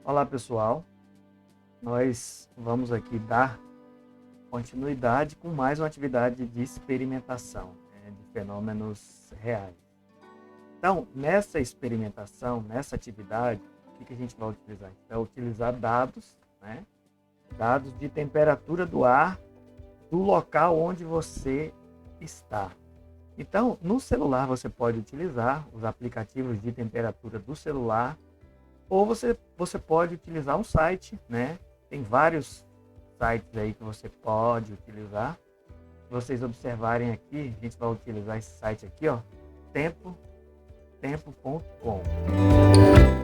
Olá pessoal, nós vamos aqui dar continuidade com mais uma atividade de experimentação, né, de fenômenos reais. Então, nessa experimentação, nessa atividade, o que a gente vai utilizar? A gente vai utilizar dados, né, dados de temperatura do ar do local onde você está. Então, no celular você pode utilizar os aplicativos de temperatura do celular, ou você pode utilizar um site, né? Tem vários sites aí que você pode utilizar. Se vocês observarem aqui, a gente vai utilizar esse site aqui, ó, tempo.com.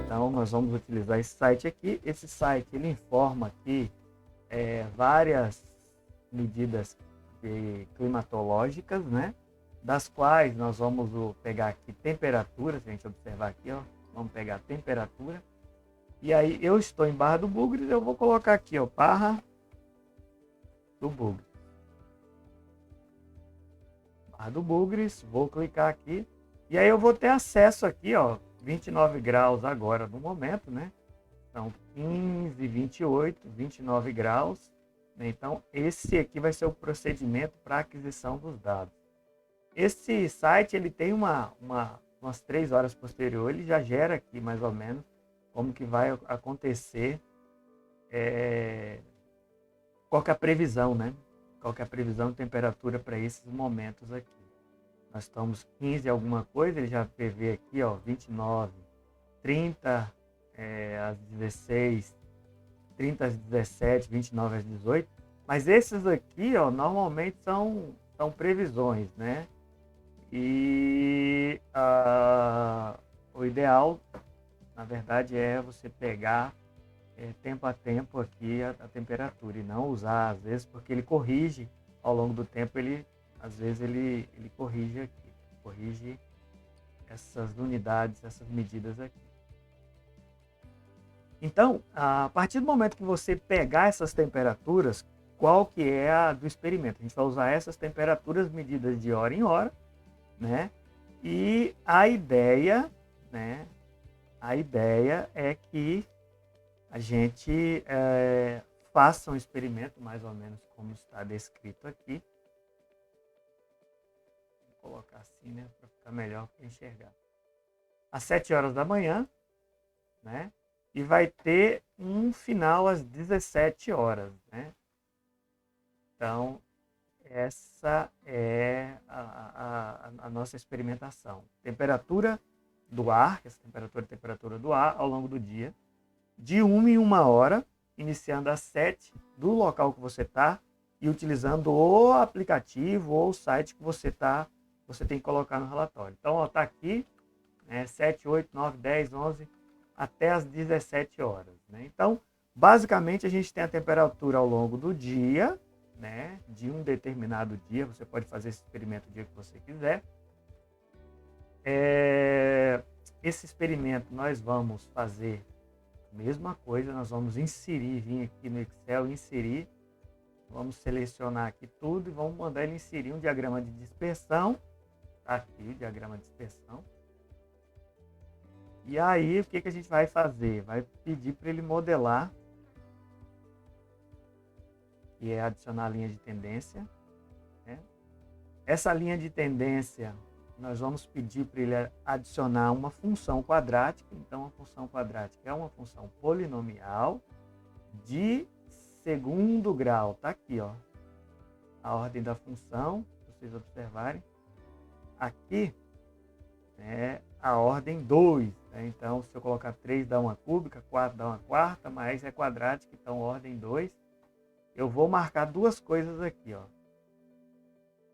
Então, nós vamos utilizar esse site aqui. Esse site, ele informa aqui várias medidas climatológicas, né? Das quais nós vamos pegar aqui temperatura, se a gente observar aqui, ó, vamos pegar a temperatura. E aí eu estou em Barra do Bugres, eu vou colocar aqui, ó, Barra do Bugres. Barra do Bugres, vou clicar aqui. E aí eu vou ter acesso aqui, ó, 29 graus agora no momento, né? São 15, 28, 29 graus. Então esse aqui vai ser o procedimento para aquisição dos dados. Esse site, ele tem umas 3 horas posterior, ele já gera aqui mais ou menos como que vai acontecer, qual que é a previsão, né? Qual que é a previsão de temperatura para esses momentos aqui. Nós estamos 15 alguma coisa, ele já prevê aqui, ó, 29, 30 às 16, 30 às 17, 29 às 18. Mas esses aqui, ó, normalmente são previsões, né? E o ideal, na verdade, é você pegar tempo a tempo aqui a temperatura e não usar, às vezes, porque ele corrige ao longo do tempo, às vezes ele corrige aqui, corrige essas unidades, essas medidas aqui. Então, a partir do momento que você pegar essas temperaturas, qual que é a do experimento? A gente vai usar essas temperaturas medidas de hora em hora, né? E a ideia, né? A ideia é que a gente faça um experimento, mais ou menos como está descrito aqui. Vou colocar assim, né, para ficar melhor para enxergar. Às 7 horas da manhã, né? E vai ter um final às 17 horas, né? Então, essa é a nossa experimentação. Temperatura do ar, essa temperatura do ar ao longo do dia, de 1 em 1 hora, iniciando às 7 do local que você está e utilizando o aplicativo ou o site que você tem que colocar no relatório. Então, está aqui, 7, 8, 9, 10, 11, até as 17 horas. Né? Então, basicamente, a gente tem a temperatura ao longo do dia, né, de um determinado dia. Você pode fazer esse experimento o dia que você quiser. Esse experimento nós vamos fazer a mesma coisa, nós vamos vir aqui no Excel, inserir, vamos selecionar aqui tudo e vamos mandar ele inserir um diagrama de dispersão. Tá aqui o diagrama de dispersão. E aí, o que a gente vai fazer? Vai pedir para ele modelar, que é adicionar a linha de tendência. Né? Essa linha de tendência, nós vamos pedir para ele adicionar uma função quadrática. Então, a função quadrática é uma função polinomial de segundo grau. Está aqui, ó, a ordem da função, se vocês observarem. Aqui é a ordem 2. Né? Então, se eu colocar 3 dá uma cúbica, 4 dá uma quarta, mais é quadrática, então ordem 2. Eu vou marcar duas coisas aqui, ó.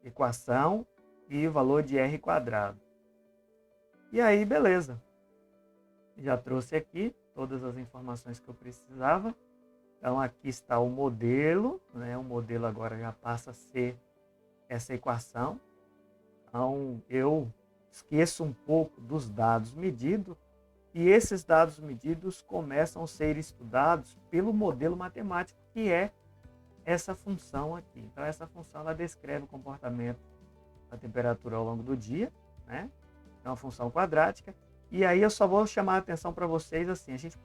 Equação e o valor de R quadrado. E aí, beleza. Já trouxe aqui todas as informações que eu precisava. Então, aqui está o modelo, né? O modelo agora já passa a ser essa equação. Então, eu esqueço um pouco dos dados medidos, e esses dados medidos começam a ser estudados pelo modelo matemático, que é essa função aqui. Então, essa função ela descreve o comportamento da temperatura ao longo do dia, né? É uma função quadrática. E aí eu só vou chamar a atenção para vocês assim, vocês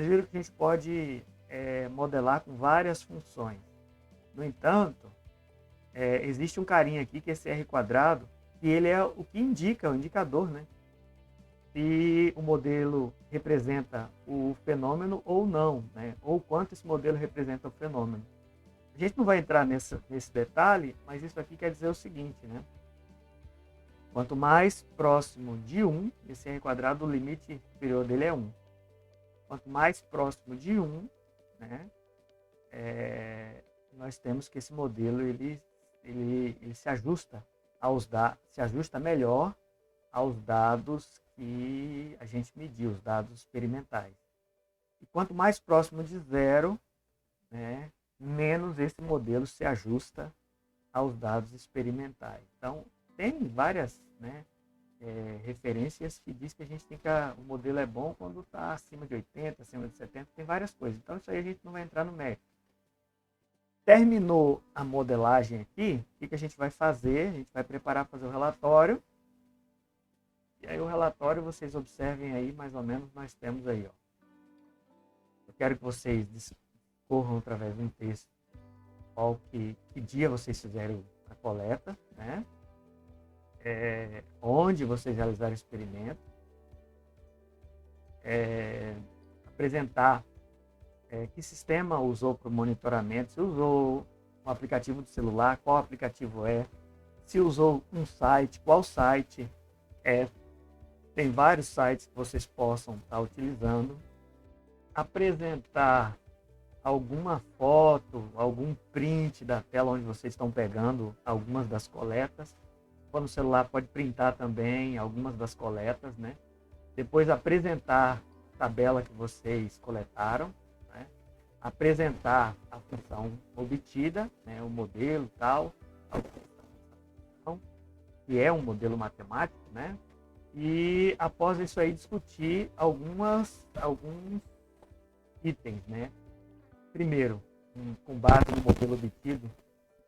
viram que a gente pode modelar com várias funções. No entanto, existe um carinha aqui, que é esse R quadrado, e ele é o que indica, o indicador, né? Se o modelo representa o fenômeno ou não, né? Ou quanto esse modelo representa o fenômeno. A gente não vai entrar nesse detalhe, mas isso aqui quer dizer o seguinte, né? Quanto mais próximo de 1, esse R quadrado, o limite superior dele é 1. Quanto mais próximo de 1, né, nós temos que esse modelo ele se ajusta se ajusta melhor aos dados que a gente mediu, os dados experimentais. E quanto mais próximo de 0, né, menos esse modelo se ajusta aos dados experimentais. Então, tem várias, né, referências que diz que o modelo é bom quando está acima de 80, acima de 70, tem várias coisas. Então, isso aí a gente não vai entrar no mérito. Terminou a modelagem aqui, o que a gente vai fazer? A gente vai preparar para fazer o relatório. E aí o relatório, vocês observem aí, mais ou menos, nós temos aí, ó. Eu quero que vocês discorram através de um texto que dia vocês fizeram a coleta, né? Onde vocês realizaram o experimento, apresentar que sistema usou para o monitoramento, se usou um aplicativo de celular, qual aplicativo se usou um site, qual site tem vários sites que vocês possam estar utilizando, apresentar alguma foto, algum print da tela onde vocês estão pegando algumas das coletas. Se for no celular, pode printar também algumas das coletas, né? Depois apresentar a tabela que vocês coletaram, né? Apresentar a função obtida, né? O modelo tal, que é um modelo matemático, né? E após isso aí discutir alguns itens, né? Primeiro, com base no modelo obtido,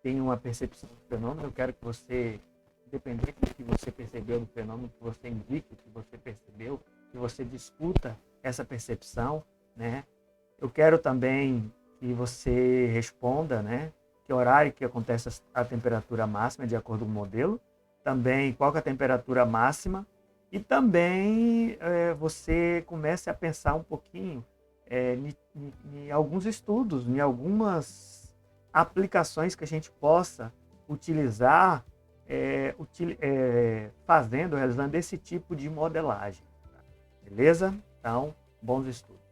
tem uma percepção do fenômeno. Eu quero que você, independente do que você percebeu do fenômeno, que você indique o que você percebeu, que você discuta essa percepção, né? Eu quero também que você responda, né? Que horário que acontece a temperatura máxima de acordo com o modelo, também qual que é a temperatura máxima, e também você comece a pensar um pouquinho em alguns estudos, em algumas aplicações que a gente possa utilizar realizando esse tipo de modelagem. Beleza? Então, bons estudos.